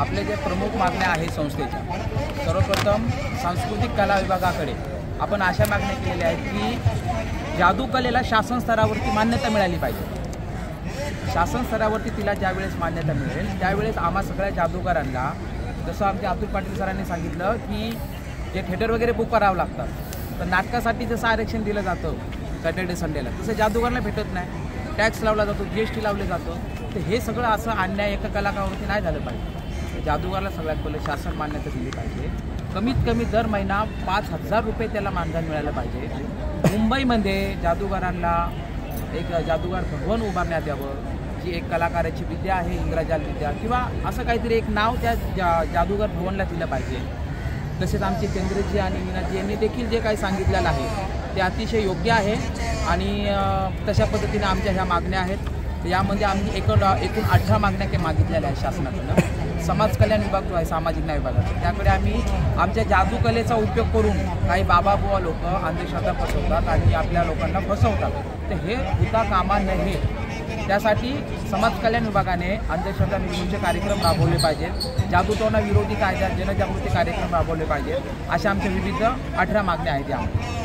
आपले जे प्रमुख मागण्या आहेत संस्थेच्या, सर्वप्रथम सांस्कृतिक कला विभागाकडे आपण अशा मागण्या केलेल्या आहेत की जादू कलेला शासन स्तरावरती मान्यता मिळाली पाहिजे। शासन स्तरावरती तिला ज्यावेळेस मान्यता मिळेल त्यावेळेस आम्हा सगळ्या जादूगारांना, जसं आमच्या अतुल पाटील सरांनी सांगितलं की जे थिएटर वगैरे बुक करावं लागतात, तर नाटकासाठी जसं आरक्षण दिलं जातं सॅटर्डे संडेला, तसं जादूगारांना भेटत नाही। टॅक्स लावला जातो, GST लावले जातं, तर हे सगळं असं अन्याय एका कलाकारावरती नाही झालं पाहिजे। जादूगाराला सगळ्यात पहिले शासन मान्यता दिली पाहिजे। कमीत कमी दर महिना 5,000 रुपये त्याला मानधन मिळालं पाहिजे। मुंबईमध्ये जादूगारांना एक जादूगार भवन उभारण्यात यावं, जी एक कलाकाराची विद्या आहे, इंद्रजाल विद्या किंवा असं काहीतरी एक नाव त्या जादूगार भवनला दिलं पाहिजे। तसेच आमचे चंद्रजी आणि मीनाजी यांनी देखील जे काही सांगितलेलं आहे ते अतिशय योग्य आहे आणि तशा पद्धतीने आमच्या ह्या मागण्या आहेत। यामध्ये आम्ही एकूण 18 मागण्या मागितलेल्या आहेत शासनाकडून। समाज कल्याण विभाग जो आहे, सामाजिक न्याय विभागाचा, त्याकडे आम्ही आमच्या जादू कलेचा उपयोग करून काही बाबाबुवा लोक अंधश्रद्धा फसवतात आणि आपल्या लोकांना फसवतात, तर हे होता कामा नये। त्यासाठी समाज कल्याण विभागाने अंधश्रद्धा निर्मूलनाचे कार्यक्रम राबवले पाहिजेत, जादूटोणा विरोधी कायदा जनजागृती कार्यक्रम राबवले पाहिजेत, अशा आमच्या विविध 18 मागण्या आहेत यामध्ये।